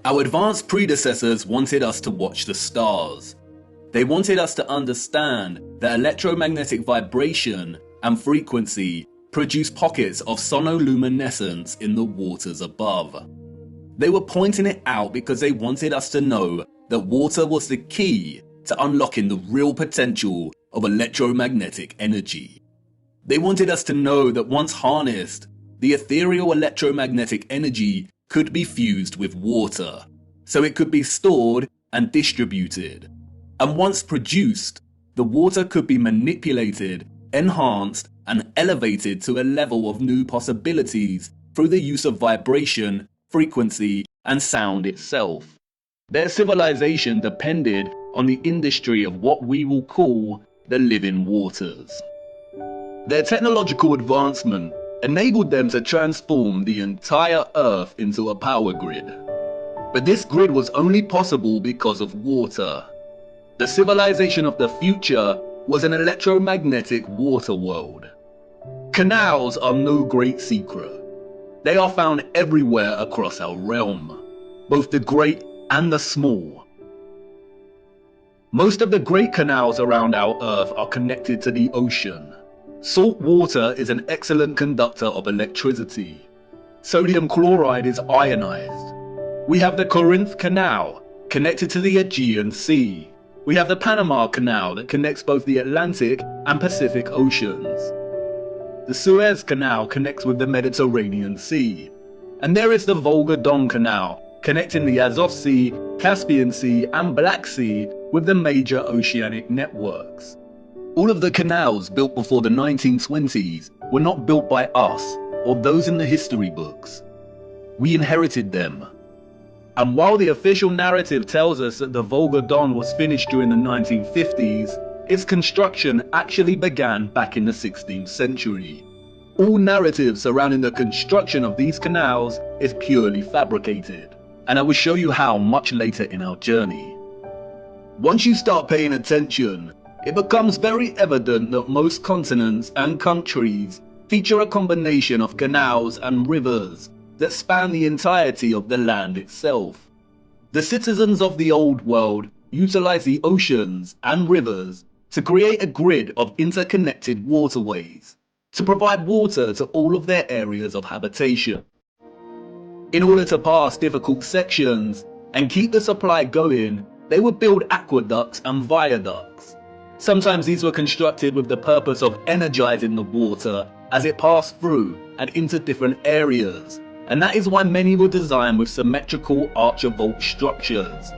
Our advanced predecessors wanted us to watch the stars. They wanted us to understand that electromagnetic vibration and frequency produce pockets of sonoluminescence in the waters above. They were pointing it out because they wanted us to know that water was the key to unlocking the real potential of electromagnetic energy. They wanted us to know that once harnessed, the ethereal electromagnetic energy could be fused with water, so it could be stored and distributed. And once produced, the water could be manipulated, enhanced, and elevated to a level of new possibilities through the use of vibration, frequency, and sound itself. Their civilization depended on the industry of what we will call the living waters. Their technological advancement enabled them to transform the entire Earth into a power grid. But this grid was only possible because of water. The civilization of the future was an electromagnetic water world. Canals are no great secret. They are found everywhere across our realm, both the great and the small. Most of the great canals around our Earth are connected to the ocean. Salt water is an excellent conductor of electricity. Sodium chloride is ionized. We have the Corinth Canal, connected to the Aegean Sea. We have the Panama Canal that connects both the Atlantic and Pacific Oceans. The Suez Canal connects with the Mediterranean Sea. And there is the Volga-Don Canal, connecting the Azov Sea, Caspian Sea, and Black Sea with the major oceanic networks. All of the canals built before the 1920s were not built by us or those in the history books. We inherited them. And while the official narrative tells us that the Volga-Don was finished during the 1950s, its construction actually began back in the 16th century. All narrative surrounding the construction of these canals is purely fabricated, and I will show you how much later in our journey. Once you start paying attention, it becomes very evident that most continents and countries feature a combination of canals and rivers that span the entirety of the land itself. The citizens of the old world utilize the oceans and rivers to create a grid of interconnected waterways to provide water to all of their areas of habitation. In order to pass difficult sections and keep the supply going, they would build aqueducts and viaducts. Sometimes these were constructed with the purpose of energizing the water as it passed through and into different areas. And that is why many were designed with symmetrical archivolt structures.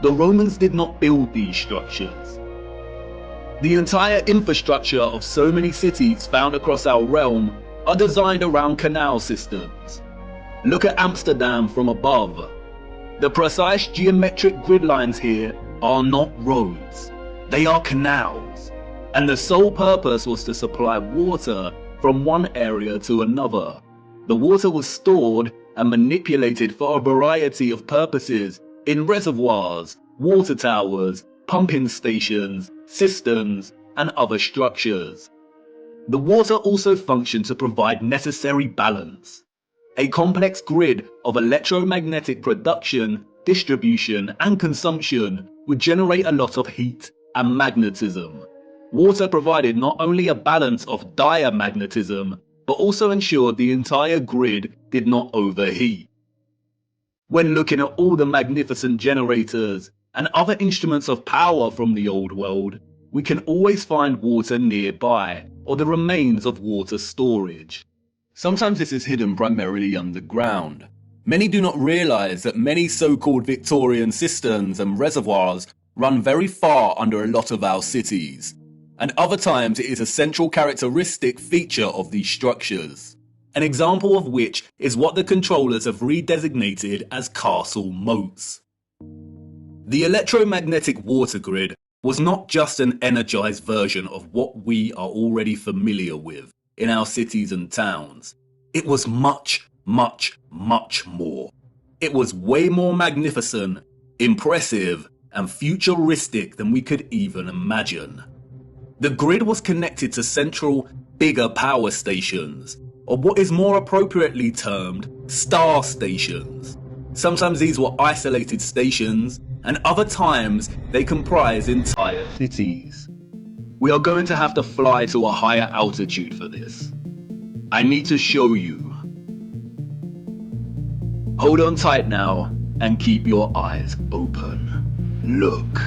The Romans did not build these structures. The entire infrastructure of so many cities found across our realm are designed around canal systems. Look at Amsterdam from above. The precise geometric grid lines here are not roads, they are canals. And the sole purpose was to supply water from one area to another. The water was stored and manipulated for a variety of purposes in reservoirs, water towers, pumping stations, cisterns, and other structures. The water also functioned to provide necessary balance. A complex grid of electromagnetic production, distribution, and consumption would generate a lot of heat and magnetism. Water provided not only a balance of diamagnetism, but also ensured the entire grid did not overheat. When looking at all the magnificent generators and other instruments of power from the old world, we can always find water nearby, or the remains of water storage. Sometimes this is hidden primarily underground. Many do not realize that many so-called Victorian cisterns and reservoirs run very far under a lot of our cities. And other times it is a central characteristic feature of these structures. An example of which is what the controllers have redesignated as castle moats. The electromagnetic water grid was not just an energized version of what we are already familiar with in our cities and towns. It was much, much, much more. It was way more magnificent, impressive, and futuristic than we could even imagine. The grid was connected to central, bigger power stations, or what is more appropriately termed star stations. Sometimes these were isolated stations, and other times they comprise entire cities. We are going to have to fly to a higher altitude for this. I need to show you. Hold on tight now and keep your eyes open. Look.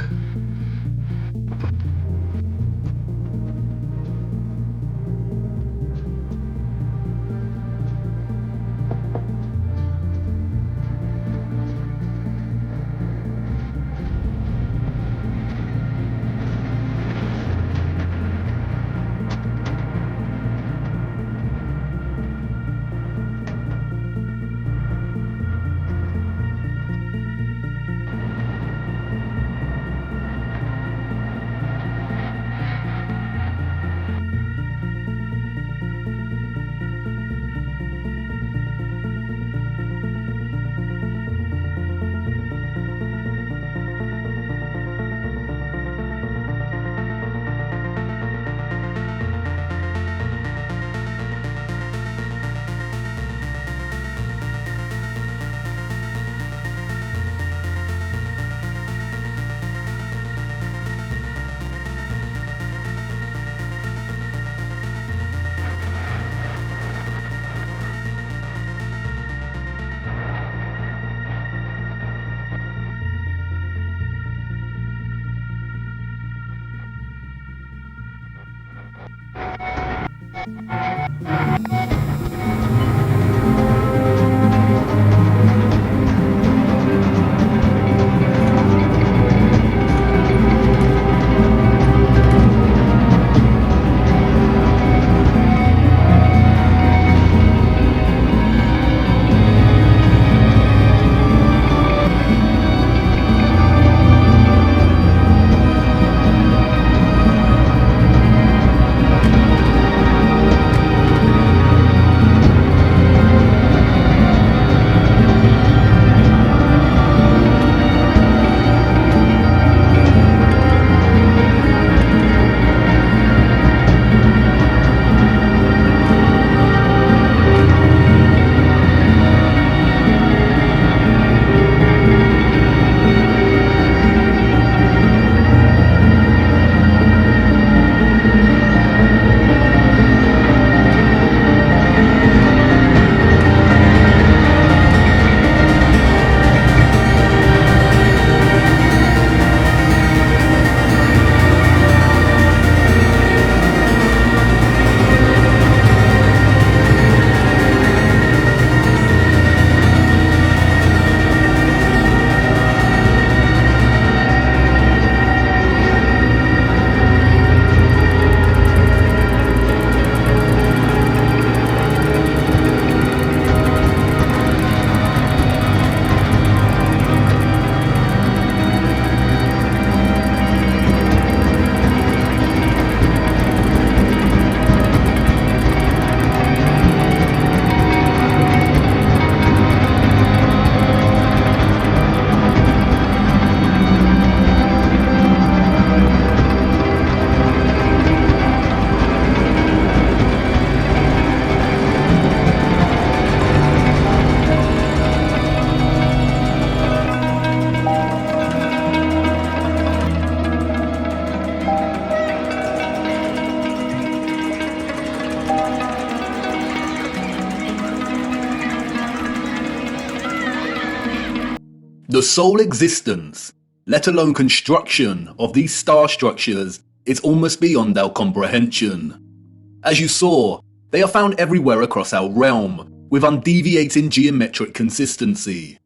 The sole existence, let alone construction, of these star structures is almost beyond our comprehension. As you saw, they are found everywhere across our realm, with undeviating geometric consistency.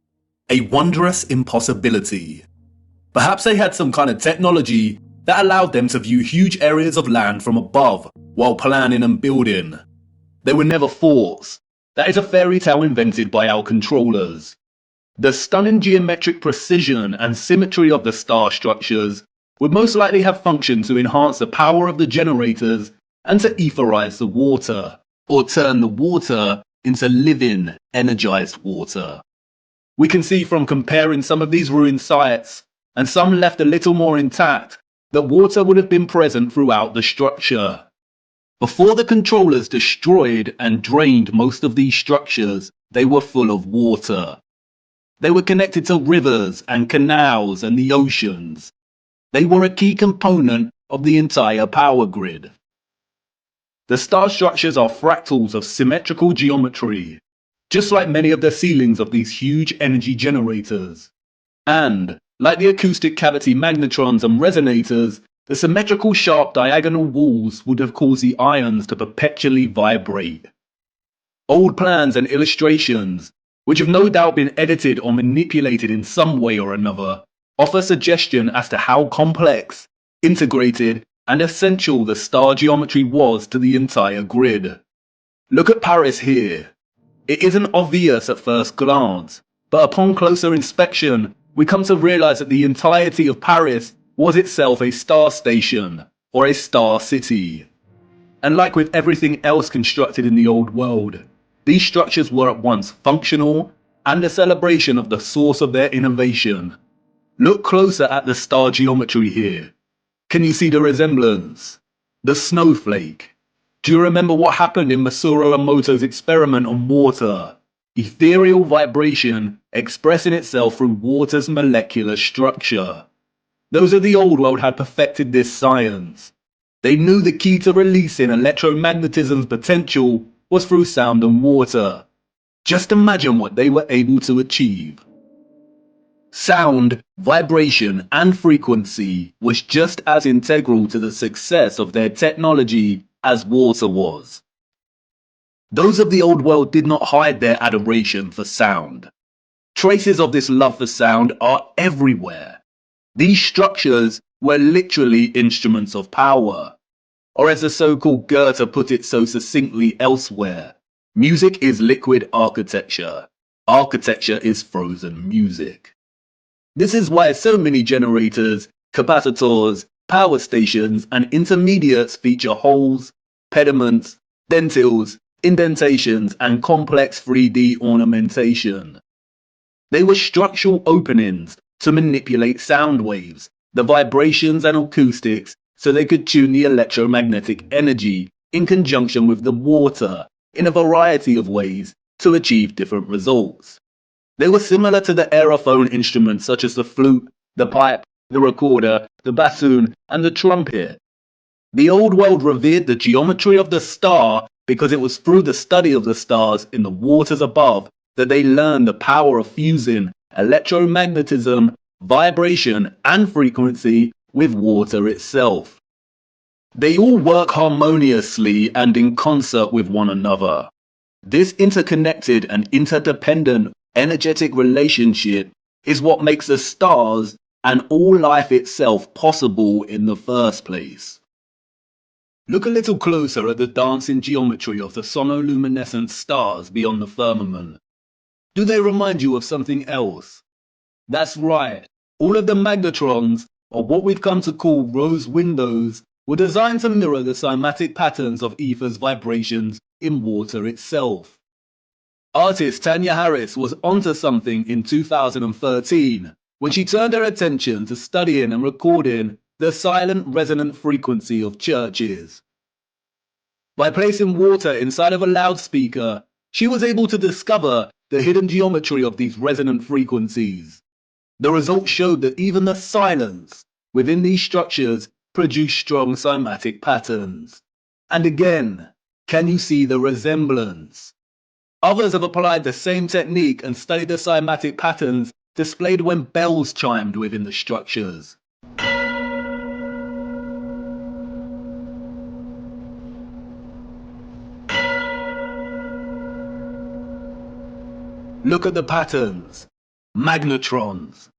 A wondrous impossibility. Perhaps they had some kind of technology that allowed them to view huge areas of land from above while planning and building. They were never forts. That is a fairy tale invented by our controllers. The stunning geometric precision and symmetry of the star structures would most likely have functioned to enhance the power of the generators and to etherize the water, or turn the water into living, energized water. We can see from comparing some of these ruined sites, and some left a little more intact, that water would have been present throughout the structure. Before the controllers destroyed and drained most of these structures, they were full of water. They were connected to rivers and canals and the oceans. They were a key component of the entire power grid. The star structures are fractals of symmetrical geometry, just like many of the ceilings of these huge energy generators. And, like the acoustic cavity magnetrons and resonators, the symmetrical sharp diagonal walls would have caused the ions to perpetually vibrate. Old plans and illustrations, which have no doubt been edited or manipulated in some way or another, offer suggestion as to how complex, integrated, and essential the star geometry was to the entire grid. Look at Paris here. It isn't obvious at first glance, but upon closer inspection, we come to realize that the entirety of Paris was itself a star station, or a star city. And like with everything else constructed in the old world, these structures were at once functional and a celebration of the source of their innovation. Look closer at the star geometry here. Can you see the resemblance? The snowflake. Do you remember what happened in Masaru Emoto's experiment on water? Ethereal vibration expressing itself through water's molecular structure. Those of the old world had perfected this science. They knew the key to releasing electromagnetism's potential was through sound and water. Just imagine what they were able to achieve. Sound, vibration, and frequency was just as integral to the success of their technology as water was. Those of the old world did not hide their adoration for sound. Traces of this love for sound are everywhere. These structures were literally instruments of power. Or as the so-called Goethe put it so succinctly elsewhere, music is liquid architecture. Architecture is frozen music. This is why so many generators, capacitors, power stations, and intermediates feature holes, pediments, dentils, indentations, and complex 3D ornamentation. They were structural openings to manipulate sound waves, the vibrations and acoustics, so they could tune the electromagnetic energy in conjunction with the water in a variety of ways to achieve different results. They were similar to the aerophone instruments such as the flute, the pipe, the recorder, the bassoon, and the trumpet. The old world revered the geometry of the star because it was through the study of the stars in the waters above that they learned the power of fusing electromagnetism, vibration, and frequency with water itself. They all work harmoniously and in concert with one another. This interconnected and interdependent energetic relationship is what makes the stars and all life itself possible in the first place. Look a little closer at the dancing geometry of the sonoluminescent stars beyond the firmament. Do they remind you of something else? That's right, all of the magnetrons, or what we've come to call rose windows, were designed to mirror the cymatic patterns of ether's vibrations in water itself. Artist Tanya Harris was onto something in 2013 when she turned her attention to studying and recording the silent resonant frequency of churches. By placing water inside of a loudspeaker, she was able to discover the hidden geometry of these resonant frequencies. The results showed that even the silence within these structures produced strong cymatic patterns. And again, can you see the resemblance? Others have applied the same technique and studied the cymatic patterns displayed when bells chimed within the structures. Look at the patterns. Magnetrons.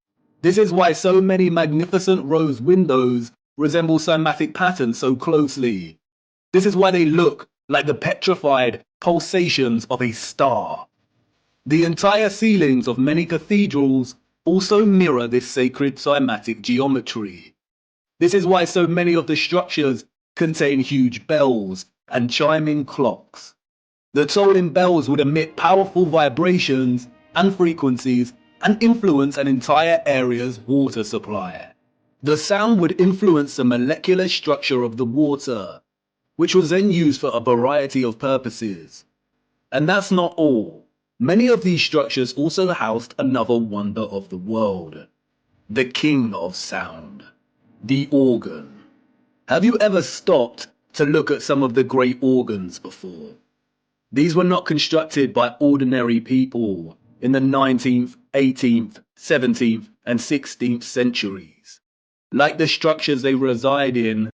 This is why so many magnificent rose windows resemble cymatic patterns so closely. This is why they look like the petrified pulsations of a star. The entire ceilings of many cathedrals also mirror this sacred cymatic geometry. This is why so many of the structures contain huge bells and chiming clocks. The tolling bells would emit powerful vibrations and frequencies and influence an entire area's water supply. The sound would influence the molecular structure of the water, which was then used for a variety of purposes. And that's not all. Many of these structures also housed another wonder of the world, the king of sound, the organ. Have you ever stopped to look at some of the great organs before? These were not constructed by ordinary people in the 19th, 18th, 17th, and 16th centuries. Like the structures they reside in,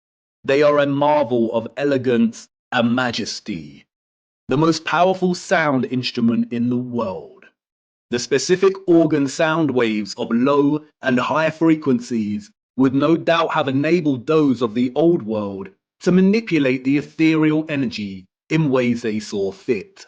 they are a marvel of elegance and majesty, the most powerful sound instrument in the world. The specific organ sound waves of low and high frequencies would no doubt have enabled those of the old world to manipulate the ethereal energy in ways they saw fit.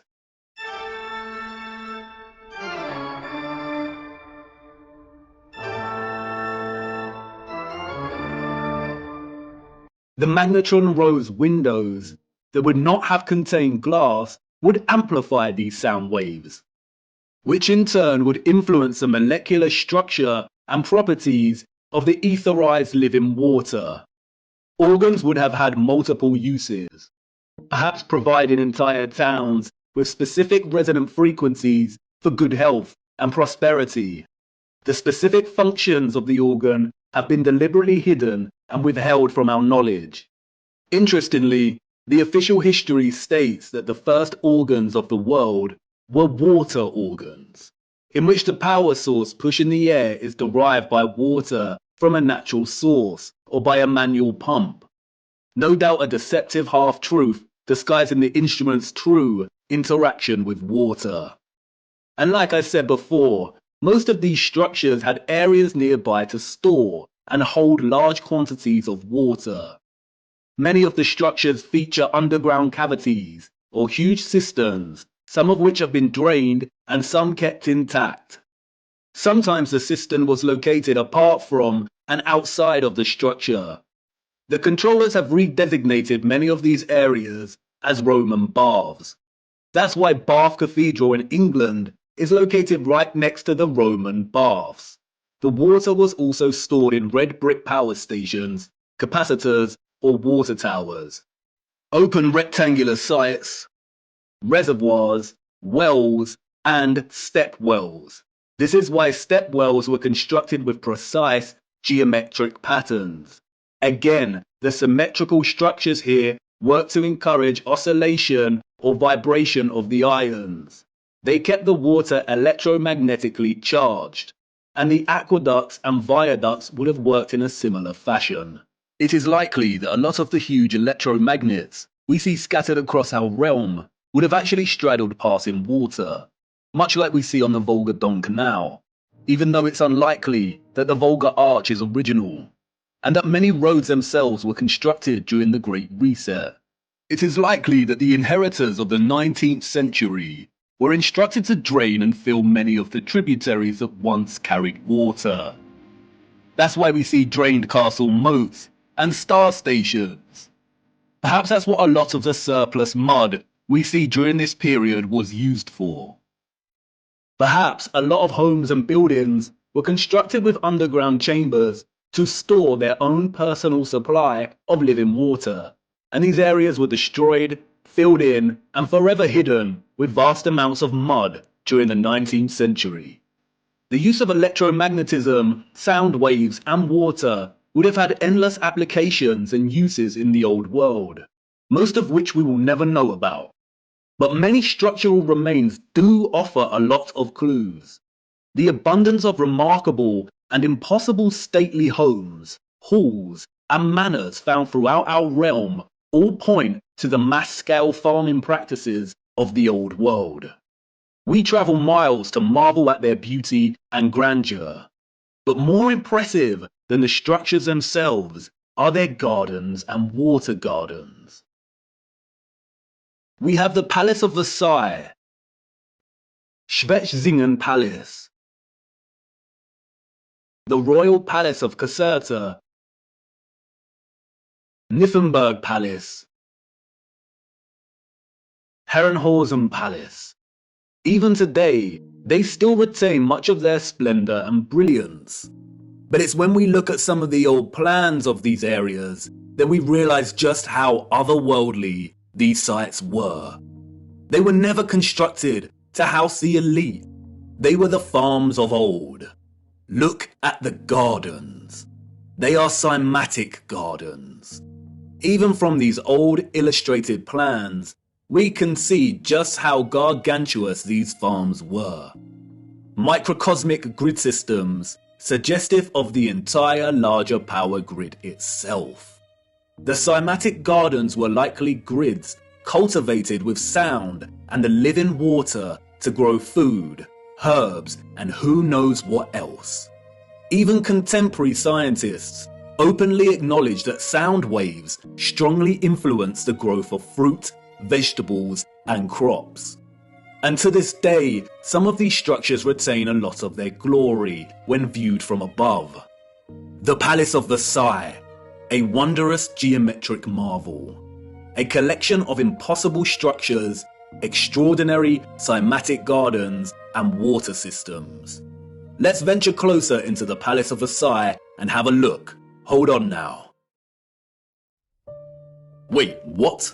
The magnetron rose windows that would not have contained glass would amplify these sound waves, which in turn would influence the molecular structure and properties of the etherized living water. Organs would have had multiple uses, perhaps providing entire towns with specific resonant frequencies for good health and prosperity. The specific functions of the organ have been deliberately hidden and withheld from our knowledge. Interestingly, the official history states that the first organs of the world were water organs, in which the power source pushing the air is derived by water from a natural source or by a manual pump. No doubt a deceptive half-truth disguising the instrument's true interaction with water. And like I said before, most of these structures had areas nearby to store and hold large quantities of water. Many of the structures feature underground cavities or huge cisterns, some of which have been drained and some kept intact. Sometimes the cistern was located apart from and outside of the structure. The controllers have redesignated many of these areas as Roman baths. That's why Bath Cathedral in England is located right next to the Roman baths. The water was also stored in red brick power stations, capacitors, or water towers. Open rectangular sites, reservoirs, wells, and step wells. This is why step wells were constructed with precise geometric patterns. Again, the symmetrical structures here work to encourage oscillation or vibration of the ions. They kept the water electromagnetically charged, and the aqueducts and viaducts would have worked in a similar fashion. It is likely that a lot of the huge electromagnets we see scattered across our realm would have actually straddled passing water, much like we see on the Volga-Don Canal, even though it's unlikely that the Volga Arch is original, and that many roads themselves were constructed during the Great Reset. It is likely that the inheritors of the 19th century were instructed to drain and fill many of the tributaries that once carried water. That's why we see drained castle moats and star stations. Perhaps that's what a lot of the surplus mud we see during this period was used for. Perhaps a lot of homes and buildings were constructed with underground chambers to store their own personal supply of living water, and these areas were destroyed, filled in, and forever hidden with vast amounts of mud during the 19th century. The use of electromagnetism, sound waves, and water would have had endless applications and uses in the old world, most of which we will never know about. But many structural remains do offer a lot of clues. The abundance of remarkable and impossible stately homes, halls, and manors found throughout our realm all point to the mass-scale farming practices of the old world. We travel miles to marvel at their beauty and grandeur. But more impressive than the structures themselves are their gardens and water gardens. We have the Palace of Versailles, Schwetzingen Palace, the Royal Palace of Caserta, Nymphenburg Palace, Herrenhausen Palace. Even today, they still retain much of their splendor and brilliance. But it's when we look at some of the old plans of these areas that we realize just how otherworldly these sites were. They were never constructed to house the elite. They were the farms of old. Look at the gardens. They are cymatic gardens. Even from these old illustrated plans, we can see just how gargantuous these farms were. Microcosmic grid systems, suggestive of the entire larger power grid itself. The cymatic gardens were likely grids cultivated with sound and the living water to grow food, herbs, and who knows what else. Even contemporary scientists openly acknowledge that sound waves strongly influence the growth of fruit, vegetables, and crops. And to this day, some of these structures retain a lot of their glory when viewed from above. The Palace of Versailles, a wondrous geometric marvel. A collection of impossible structures, extraordinary cymatic gardens, and water systems. Let's venture closer into the Palace of Versailles and have a look. Hold on now. Wait, what?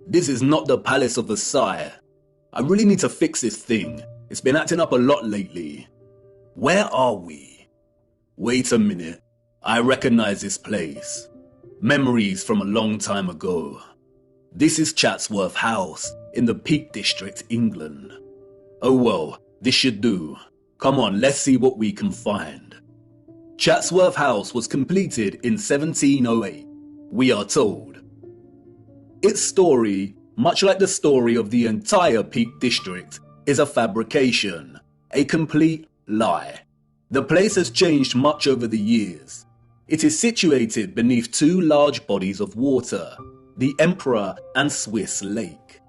This is not the Palace of Versailles. I really need to fix this thing. It's been acting up a lot lately. Where are we? Wait a minute. I recognize this place. Memories from a long time ago. This is Chatsworth House in the Peak District, England. Oh well, this should do. Come on, let's see what we can find. Chatsworth House was completed in 1708, we are told. Its story, much like the story of the entire Peak District, is a fabrication, a complete lie. The place has changed much over the years. It is situated beneath two large bodies of water, the Emperor and Swiss Lake.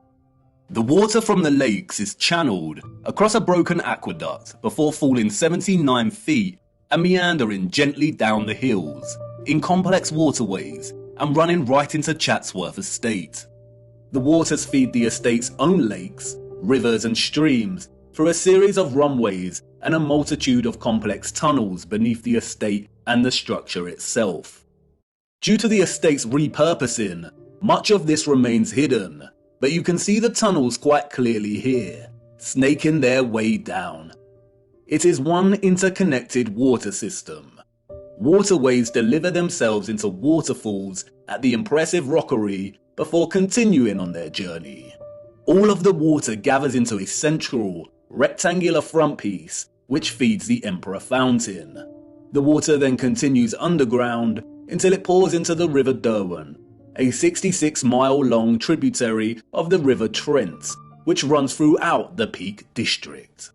The water from the lakes is channeled across a broken aqueduct before falling 79 feet and meandering gently down the hills in complex waterways and running right into Chatsworth Estate. The waters feed the estate's own lakes, rivers and streams through a series of runways and a multitude of complex tunnels beneath the estate and the structure itself. Due to the estate's repurposing, much of this remains hidden, but you can see the tunnels quite clearly here, snaking their way down. It is one interconnected water system. Waterways deliver themselves into waterfalls at the impressive rockery before continuing on their journey. All of the water gathers into a central, rectangular frontpiece which feeds the Emperor Fountain. The water then continues underground until it pours into the River Derwent, a 66-mile-long tributary of the River Trent, which runs throughout the Peak District.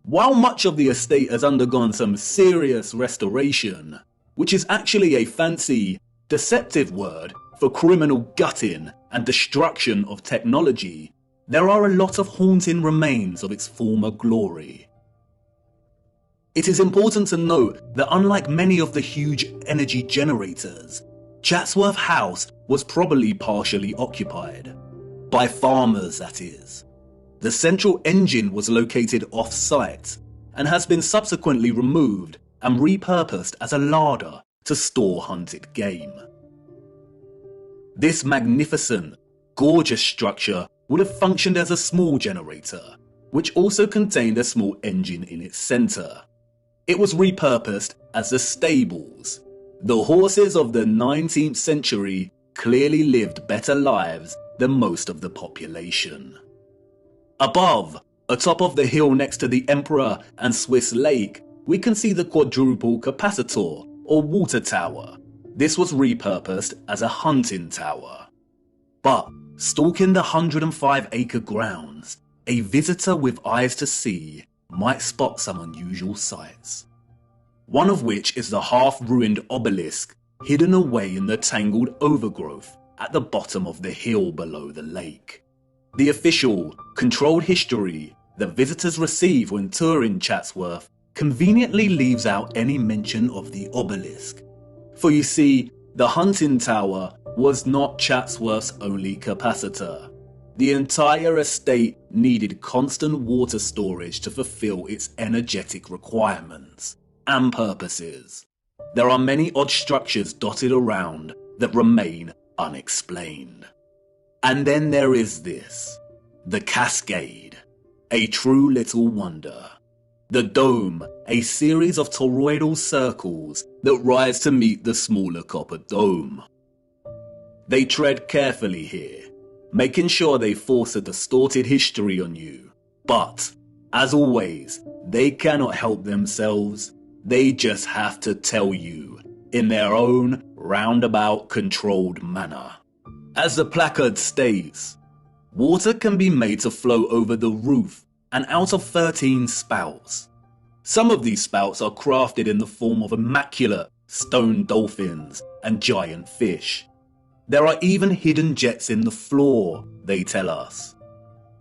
While much of the estate has undergone some serious restoration, which is actually a fancy, deceptive word for criminal gutting and destruction of technology, there are a lot of haunting remains of its former glory. It is important to note that unlike many of the huge energy generators, Chatsworth House was probably partially occupied. By farmers, that is. The central engine was located off-site and has been subsequently removed and repurposed as a larder to store hunted game. This magnificent, gorgeous structure would have functioned as a small generator, which also contained a small engine in its centre. It was repurposed as the stables. The horses of the 19th century clearly lived better lives than most of the population. Above, atop of the hill next to the Emperor and Swiss Lake, we can see the quadruple capacitor or water tower. This was repurposed as a hunting tower. But stalking the 105-acre grounds, a visitor with eyes to see might spot some unusual sights. One of which is the half-ruined obelisk hidden away in the tangled overgrowth at the bottom of the hill below the lake. The official, controlled history that visitors receive when touring Chatsworth conveniently leaves out any mention of the obelisk. For you see, the hunting tower was not Chatsworth's only capacitor. The entire estate needed constant water storage to fulfill its energetic requirements and purposes. There are many odd structures dotted around that remain unexplained. And then there is this, the cascade. a true little wonder. The dome, a series of toroidal circles that rise to meet the smaller copper dome. They tread carefully here, making sure they force a distorted history on you. But, as always, they cannot help themselves. They just have to tell you, in their own roundabout controlled manner. As the placard states, water can be made to flow over the roof and out of 13 spouts. Some of these spouts are crafted in the form of immaculate stone dolphins and giant fish. There are even hidden jets in the floor, they tell us.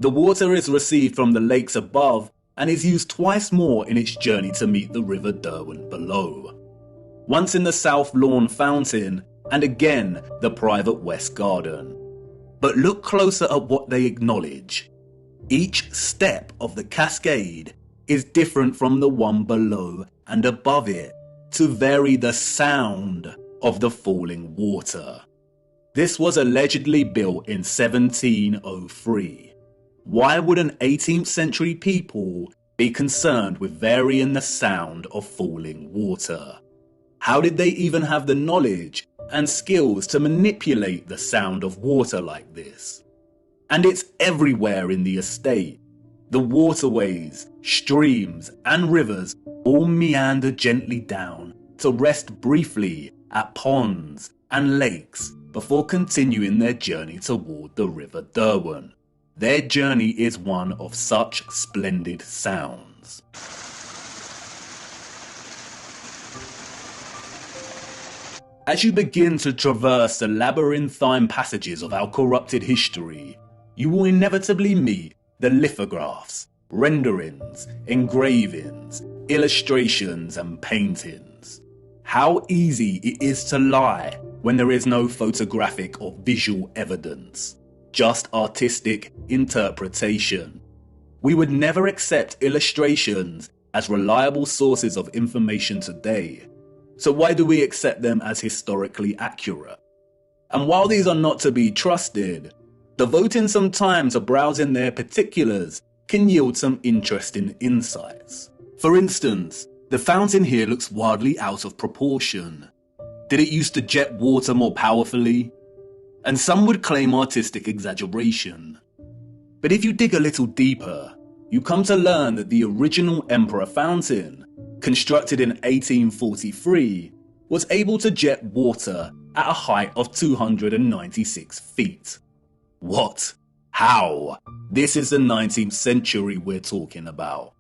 The water is received from the lakes above and is used twice more in its journey to meet the River Derwent below. Once in the South Lawn Fountain, and again the private West Garden. But look closer at what they acknowledge. Each step of the cascade is different from the one below and above it to vary the sound of the falling water. This was allegedly built in 1703. Why would an 18th century people be concerned with varying the sound of falling water? How did they even have the knowledge and skills to manipulate the sound of water like this? And it's everywhere in the estate. The waterways, streams and rivers all meander gently down to rest briefly at ponds and lakes before continuing their journey toward the River Derwent. Their journey is one of such splendid sounds. As you begin to traverse the labyrinthine passages of our corrupted history, you will inevitably meet the lithographs, renderings, engravings, illustrations and paintings. How easy it is to lie when there is no photographic or visual evidence, just artistic interpretation. We would never accept illustrations as reliable sources of information today. So why do we accept them as historically accurate? And while these are not to be trusted, devoting some time to browsing their particulars can yield some interesting insights. For instance, the fountain here looks wildly out of proportion. Did it used to jet water more powerfully? And some would claim artistic exaggeration. But if you dig a little deeper, you come to learn that the original Emperor fountain, constructed in 1843, was able to jet water at a height of 296 feet. What? How? This is the 19th century we're talking about.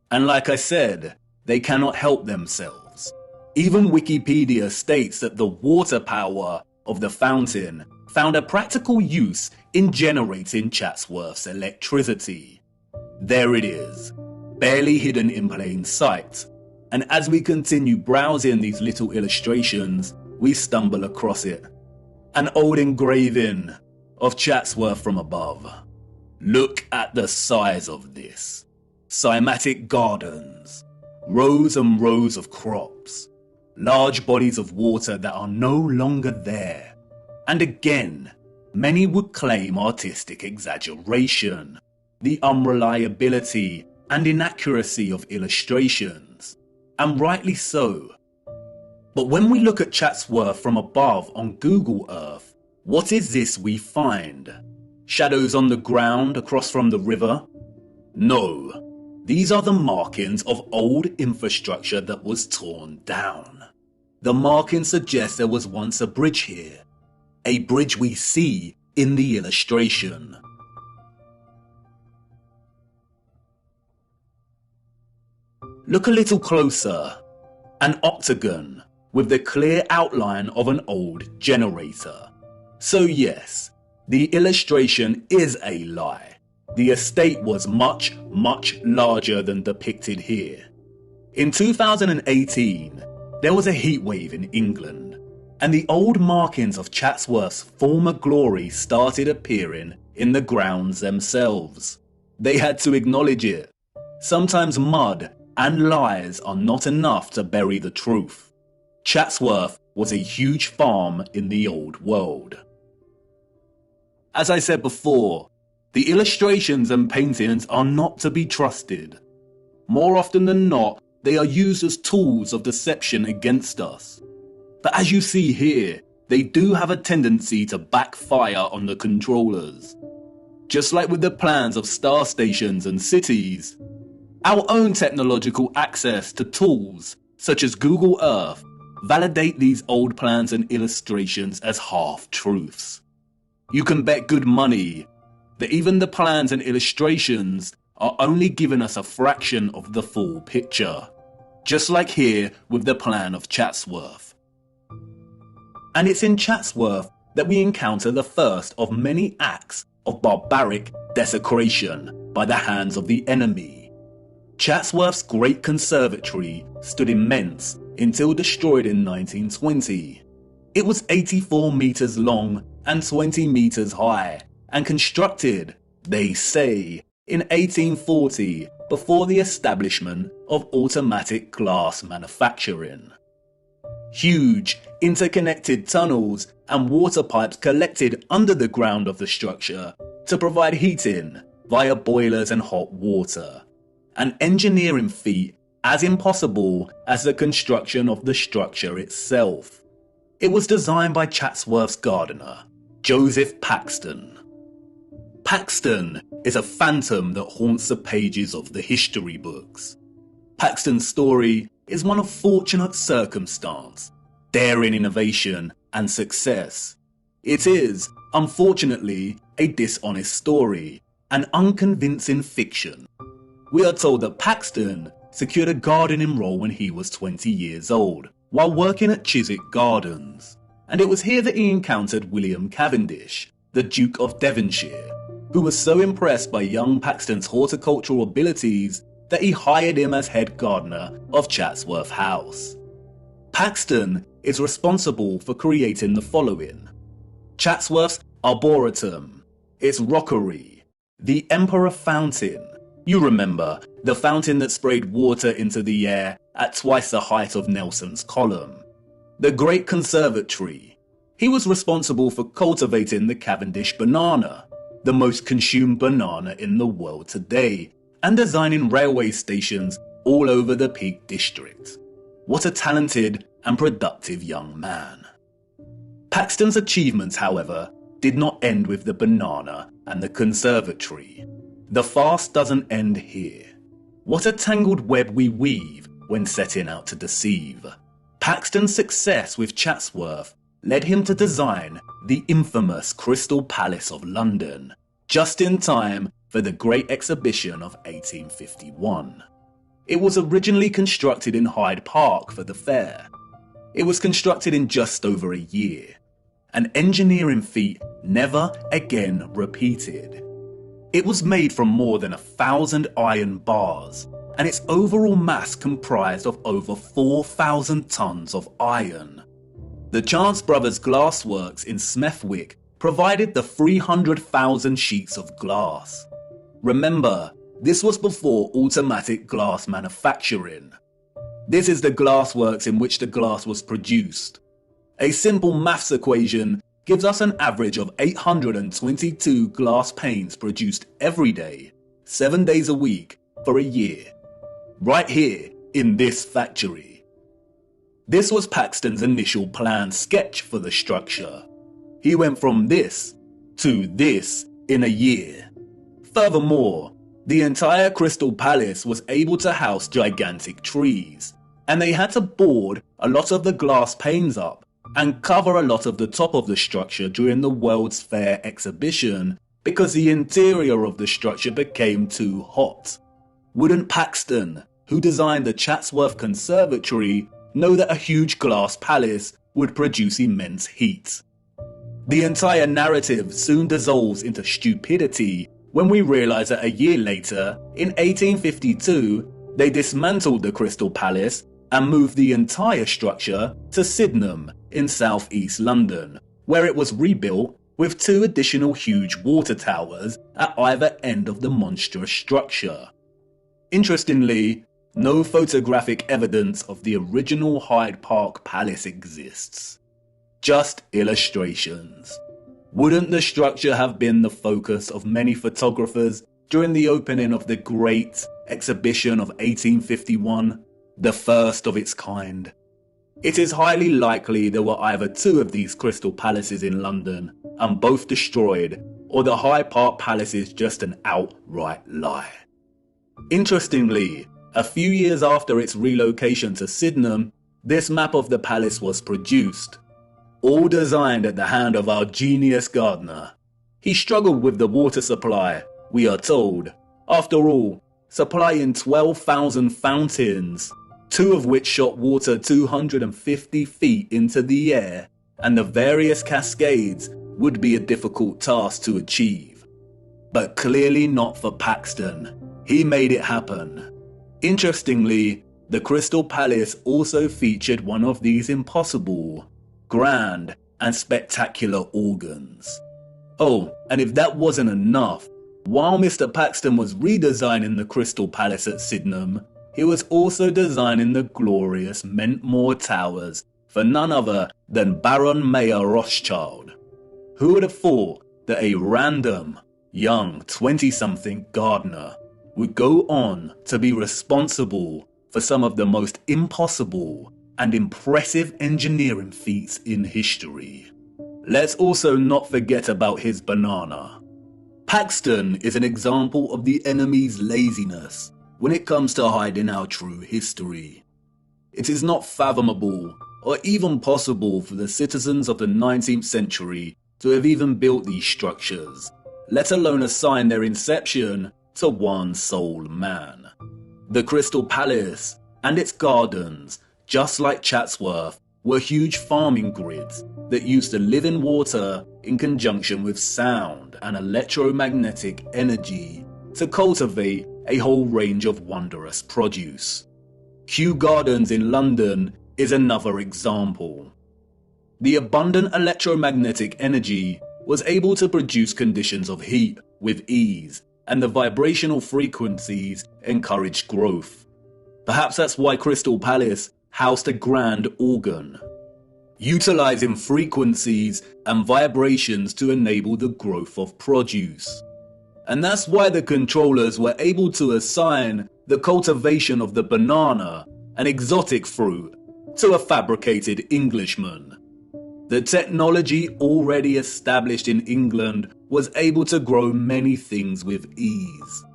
And like I said, they cannot help themselves. Even Wikipedia states that the water power of the fountain found a practical use in generating Chatsworth's electricity. There it is, barely hidden in plain sight. And as we continue browsing these little illustrations, we stumble across it. An old engraving of Chatsworth from above. Look at the size of this. Cymatic gardens, rows and rows of crops, large bodies of water that are no longer there. And again, many would claim artistic exaggeration, the unreliability and inaccuracy of illustrations, and rightly so. But when we look at Chatsworth from above on Google Earth, what is this we find? Shadows on the ground across from the river? No, these are the markings of old infrastructure that was torn down. The markings suggest there was once a bridge here, a bridge we see in the illustration. Look a little closer. An octagon with the clear outline of an old generator. So yes, the illustration is a lie. The estate was much, much larger than depicted here. In 2018, there was a heatwave in England, and the old markings of Chatsworth's former glory started appearing in the grounds themselves. They had to acknowledge it. Sometimes mud and lies are not enough to bury the truth. Chatsworth was a huge farm in the old world. As I said before, The illustrations and paintings are not to be trusted. More often than not, they are used as tools of deception against us. But as you see here, they do have a tendency to backfire on the controllers. Just like with the plans of star stations and cities, our own technological access to tools, such as Google Earth, validate these old plans and illustrations as half-truths. You can bet good money that even the plans and illustrations are only giving us a fraction of the full picture, just like here with the plan of Chatsworth. And it's in Chatsworth that we encounter the first of many acts of barbaric desecration by the hands of the enemy. Chatsworth's great conservatory stood immense until destroyed in 1920. It was 84 meters long and 20 meters high, and constructed, they say, in 1840 before the establishment of automatic glass manufacturing. Huge, interconnected tunnels and water pipes collected under the ground of the structure to provide heating via boilers and hot water. An engineering feat as impossible as the construction of the structure itself. It was designed by Chatsworth's gardener, Joseph Paxton. Paxton is a phantom that haunts the pages of the history books. Paxton's story is one of fortunate circumstance, daring innovation and success. It is, unfortunately, a dishonest story, an unconvincing fiction. We are told that Paxton secured a gardening role when he was 20 years old, while working at Chiswick Gardens, and it was here that he encountered William Cavendish, the Duke of Devonshire, who was so impressed by young Paxton's horticultural abilities that he hired him as head gardener of Chatsworth House. Paxton is responsible for creating the following: Chatsworth's Arboretum, its rockery, the Emperor Fountain. You remember, the fountain that sprayed water into the air at twice the height of Nelson's Column. The Great Conservatory. He was responsible for cultivating the Cavendish banana, the most consumed banana in the world today, and designing railway stations all over the Peak District. What a talented and productive young man. Paxton's achievements, however, did not end with the banana and the conservatory. The farce doesn't end here. What a tangled web we weave when setting out to deceive. Paxton's success with Chatsworth led him to design the infamous Crystal Palace of London, just in time for the Great Exhibition of 1851. It was originally constructed in Hyde Park for the fair. It was constructed in just over a year, an engineering feat never again repeated. It was made from more than 1,000 iron bars, and its overall mass comprised of over 4,000 tons of iron. The Chance Brothers Glassworks in Smethwick provided the 300,000 sheets of glass. Remember, this was before automatic glass manufacturing. This is the glassworks in which the glass was produced. A simple maths equation gives us an average of 822 glass panes produced every day, 7 days a week, for a year. Right here, in this factory. This was Paxton's initial plan sketch for the structure. He went from this to this in a year. Furthermore, the entire Crystal Palace was able to house gigantic trees, and they had to board a lot of the glass panes up and cover a lot of the top of the structure during the World's Fair exhibition because the interior of the structure became too hot. Wouldn't Paxton, who designed the Chatsworth Conservatory, know that a huge glass palace would produce immense heat? The entire narrative soon dissolves into stupidity when we realise that a year later, in 1852, they dismantled the Crystal Palace and moved the entire structure to Sydenham in southeast London, where it was rebuilt with 2 additional huge water towers at either end of the monstrous structure. Interestingly, no photographic evidence of the original Hyde Park Palace exists. Just illustrations. Wouldn't the structure have been the focus of many photographers during the opening of the Great Exhibition of 1851, the first of its kind? It is highly likely there were either two of these Crystal Palaces in London and both destroyed, or the Hyde Park Palace is just an outright lie. Interestingly, a few years after its relocation to Sydenham, this map of the palace was produced, all designed at the hand of our genius gardener. He struggled with the water supply, we are told, after all, supplying 12,000 fountains, two of which shot water 250 feet into the air, and the various cascades would be a difficult task to achieve. But clearly not for Paxton. He made it happen. Interestingly, the Crystal Palace also featured one of these impossible, grand, and spectacular organs. Oh, and if that wasn't enough, while Mr. Paxton was redesigning the Crystal Palace at Sydenham, he was also designing the glorious Mentmore Towers for none other than Baron Mayer Rothschild. Who would have thought that a random, young 20-something gardener would go on to be responsible for some of the most impossible and impressive engineering feats in history? Let's also not forget about his banana. Paxton is an example of the enemy's laziness when it comes to hiding our true history. It is not fathomable or even possible for the citizens of the 19th century to have even built these structures, let alone assign their inception to one sole man. The Crystal Palace and its gardens, just like Chatsworth, were huge farming grids that used to live in water in conjunction with sound and electromagnetic energy to cultivate a whole range of wondrous produce. Kew Gardens in London is another example. The abundant electromagnetic energy was able to produce conditions of heat with ease, and the vibrational frequencies encouraged growth. Perhaps that's why Crystal Palace housed a grand organ, utilizing frequencies and vibrations to enable the growth of produce. And that's why the controllers were able to assign the cultivation of the banana, an exotic fruit, to a fabricated Englishman. The technology already established in England was able to grow many things with ease.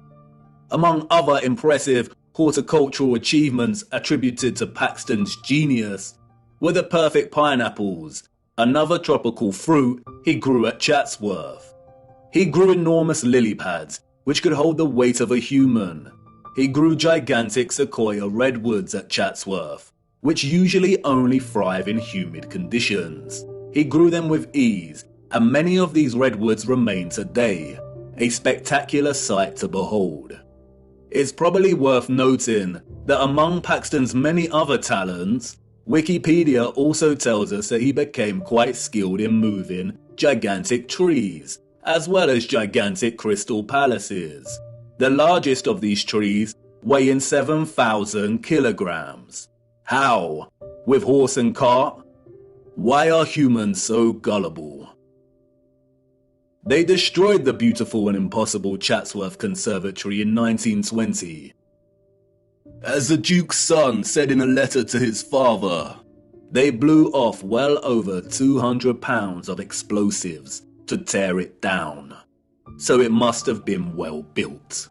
Among other impressive horticultural achievements attributed to Paxton's genius were the perfect pineapples, another tropical fruit he grew at Chatsworth. He grew enormous lily pads, which could hold the weight of a human. He grew gigantic sequoia redwoods at Chatsworth, which usually only thrive in humid conditions. He grew them with ease, and many of these redwoods remain today, a spectacular sight to behold. It's probably worth noting that among Paxton's many other talents, Wikipedia also tells us that he became quite skilled in moving gigantic trees, as well as gigantic crystal palaces. The largest of these trees weighing 7,000 kilograms. How? With horse and cart? Why are humans so gullible? They destroyed the beautiful and impossible Chatsworth Conservatory in 1920. As the Duke's son said in a letter to his father, they blew off well over 200 pounds of explosives to tear it down, so it must have been well built.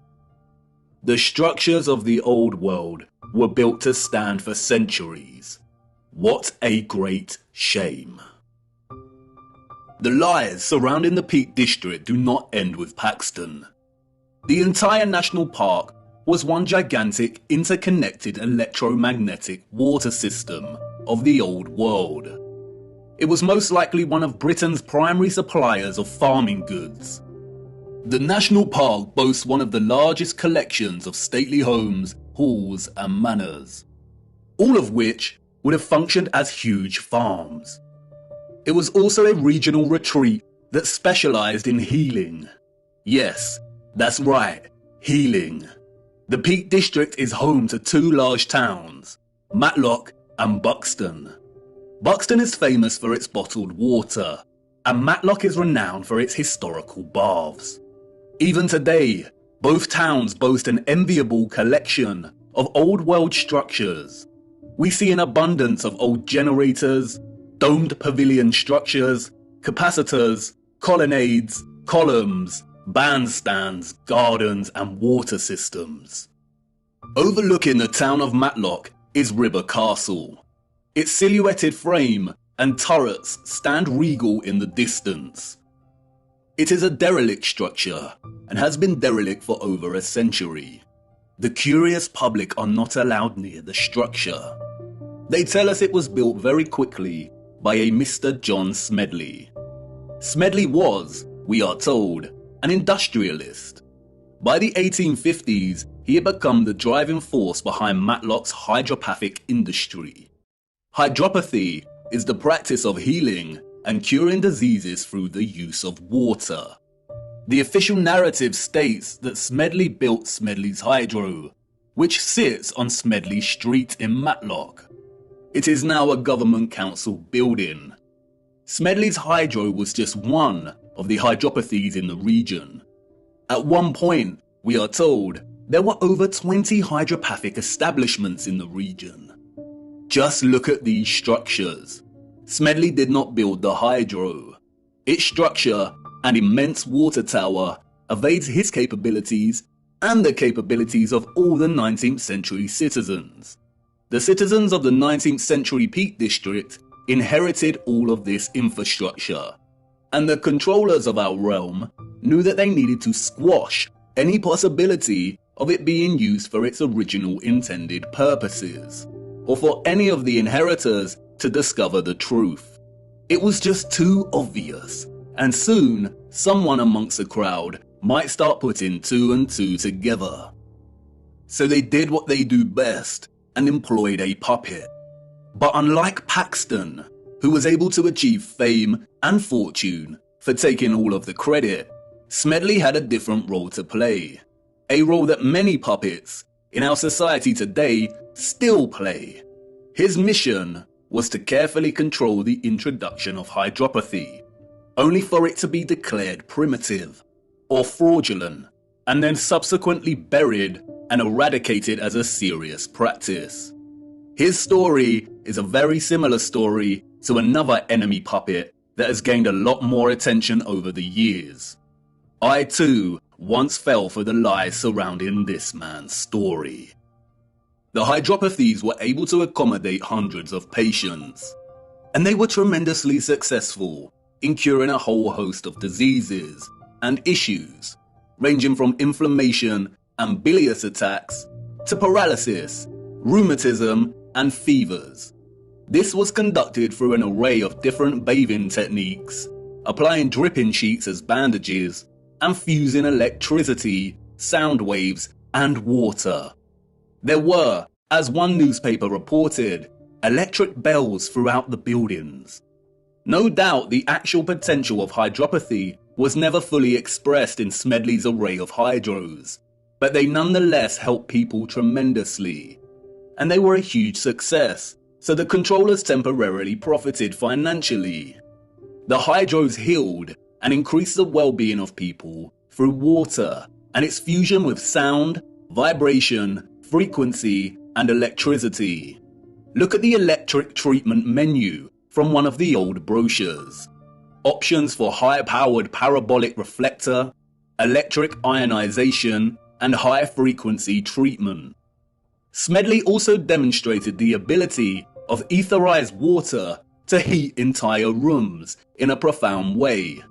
The structures of the old world were built to stand for centuries. What a great shame. The lies surrounding the Peak District do not end with Paxton. The entire national park was one gigantic interconnected electromagnetic water system of the old world. It was most likely one of Britain's primary suppliers of farming goods. The national park boasts one of the largest collections of stately homes, halls and manors, all of which would have functioned as huge farms. It was also a regional retreat that specialized in healing. Yes, that's right, healing. The Peak District is home to two large towns, Matlock and Buxton. Buxton is famous for its bottled water, and Matlock is renowned for its historical baths. Even today, both towns boast an enviable collection of old world structures. We see an abundance of old generators, domed pavilion structures, capacitors, colonnades, columns, bandstands, gardens, and water systems. Overlooking the town of Matlock is River Castle. Its silhouetted frame and turrets stand regal in the distance. It is a derelict structure and has been derelict for over a century. The curious public are not allowed near the structure. They tell us it was built very quickly by a Mr. John Smedley. Smedley was, we are told, an industrialist. By the 1850s, he had become the driving force behind Matlock's hydropathic industry. Hydropathy is the practice of healing and curing diseases through the use of water. The official narrative states that Smedley built Smedley's Hydro, which sits on Smedley Street in Matlock. It is now a government council building. Smedley's Hydro was just one of the hydropathies in the region. At one point, we are told, there were over 20 hydropathic establishments in the region. Just look at these structures. Smedley did not build the Hydro. Its structure, an immense water tower, evades his capabilities and the capabilities of all the 19th century citizens. The citizens of the 19th century Peak District inherited all of this infrastructure, and the controllers of our realm knew that they needed to squash any possibility of it being used for its original intended purposes, or for any of the inheritors to discover the truth. It was just too obvious, and soon someone amongst the crowd might start putting two and two together. So they did what they do best and employed a puppet. But unlike Paxton, who was able to achieve fame and fortune for taking all of the credit, Smedley had a different role to play. A role that many puppets in our society today still play. His mission was to carefully control the introduction of hydropathy, only for it to be declared primitive or fraudulent, and then subsequently buried and eradicated as a serious practice. His story is a very similar story to another enemy puppet that has gained a lot more attention over the years. I too once fell for the lies surrounding this man's story. The hydropathies were able to accommodate hundreds of patients, and they were tremendously successful in curing a whole host of diseases and issues, ranging from inflammation and bilious attacks to paralysis, rheumatism, and fevers. This was conducted through an array of different bathing techniques, applying dripping sheets as bandages, and fusing electricity, sound waves, and water. There were, as one newspaper reported, electric bells throughout the buildings. No doubt the actual potential of hydropathy was never fully expressed in Smedley's array of hydros, but they nonetheless helped people tremendously. And they were a huge success, so the controllers temporarily profited financially. The hydros healed and increased the well-being of people through water and its fusion with sound, vibration, frequency, and electricity. Look at the electric treatment menu from one of the old brochures. Options for high-powered parabolic reflector, electric ionization, and high-frequency treatment. Smedley also demonstrated the ability of etherized water to heat entire rooms in a profound way.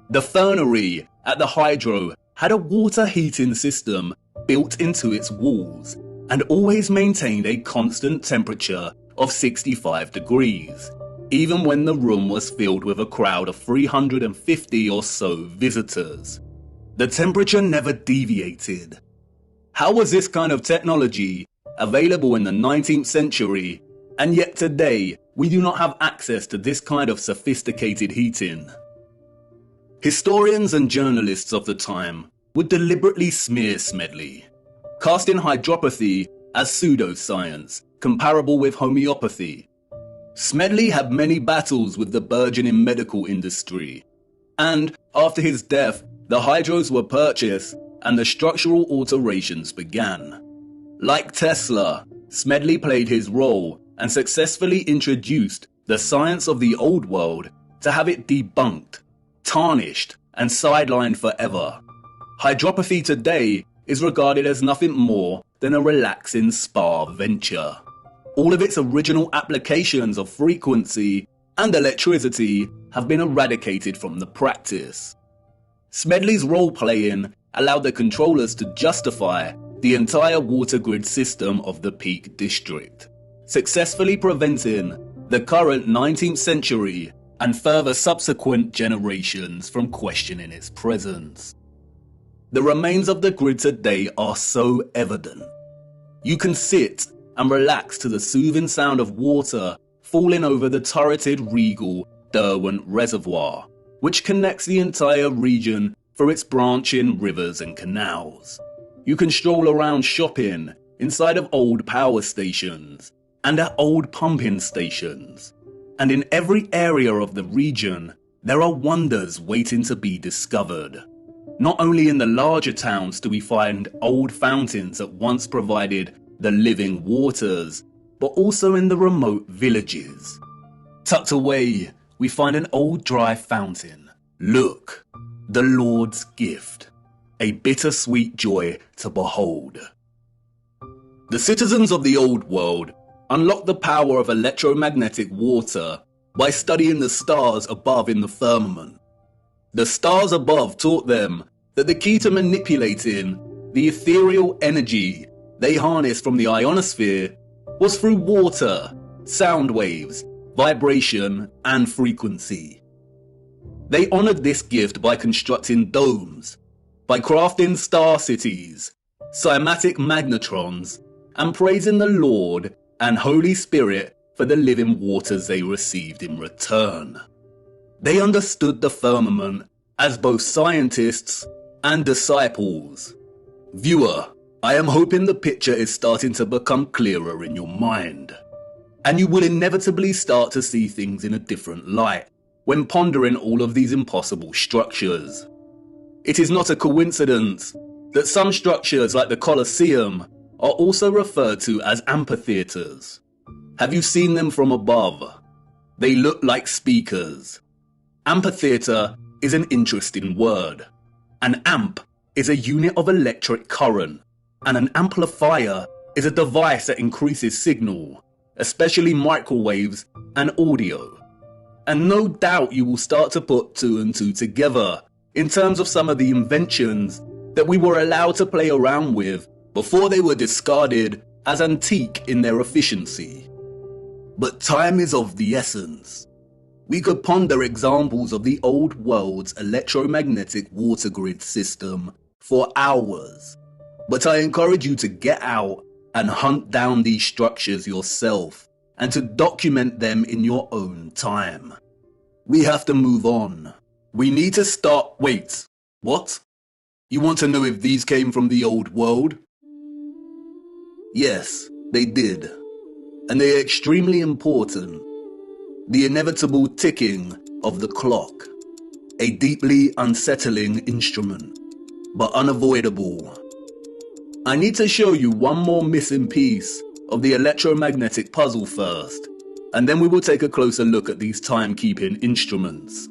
The fernery at the Hydro had a water heating system built into its walls and always maintained a constant temperature of 65 degrees, even when the room was filled with a crowd of 350 or so visitors. The temperature never deviated. How was this kind of technology available in the 19th century, and yet today we do not have access to this kind of sophisticated heating? Historians and journalists of the time would deliberately smear Smedley, casting hydropathy as pseudoscience, comparable with homeopathy. Smedley had many battles with the burgeoning medical industry, and after his death, the hydros were purchased and the structural alterations began. Like Tesla, Smedley played his role and successfully introduced the science of the old world to have it debunked, tarnished, and sidelined forever. Hydropathy today is regarded as nothing more than a relaxing spa venture. All of its original applications of frequency and electricity have been eradicated from the practice. Smedley's role-playing allowed the controllers to justify the entire water grid system of the Peak District, successfully preventing the current 19th century and further subsequent generations from questioning its presence. The remains of the grid today are so evident. You can sit and relax to the soothing sound of water falling over the turreted regal Derwent Reservoir, which connects the entire region through its branching rivers and canals. You can stroll around shopping inside of old power stations and at old pumping stations. And in every area of the region, there are wonders waiting to be discovered. Not only in the larger towns do we find old fountains that once provided the living waters, but also in the remote villages. Tucked away, we find an old dry fountain. Look, the Lord's gift, a bittersweet joy to behold. The citizens of the old world unlocked the power of electromagnetic water by studying the stars above in the firmament. The stars above taught them that the key to manipulating the ethereal energy they harnessed from the ionosphere was through water, sound waves, vibration, and frequency. They honored this gift by constructing domes, by crafting star cities, cymatic magnetrons, and praising the Lord and Holy Spirit for the living waters they received in return. They understood the firmament as both scientists and disciples. Viewer, I am hoping the picture is starting to become clearer in your mind, and you will inevitably start to see things in a different light when pondering all of these impossible structures. It is not a coincidence that some structures like the Colosseum are also referred to as amphitheaters. Have you seen them from above? They look like speakers. Amphitheater is an interesting word. An amp is a unit of electric current, and an amplifier is a device that increases signal, especially microwaves and audio. And no doubt you will start to put two and two together in terms of some of the inventions that we were allowed to play around with before they were discarded as antique in their efficiency. But time is of the essence. We could ponder examples of the old world's electromagnetic water grid system for hours, but I encourage you to get out and hunt down these structures yourself and to document them in your own time. We have to move on. We need to start... Wait, what? You want to know if these came from the old world? Yes, they did. And they are extremely important. The inevitable ticking of the clock. A deeply unsettling instrument, but unavoidable. I need to show you one more missing piece of the electromagnetic puzzle first, and then we will take a closer look at these timekeeping instruments.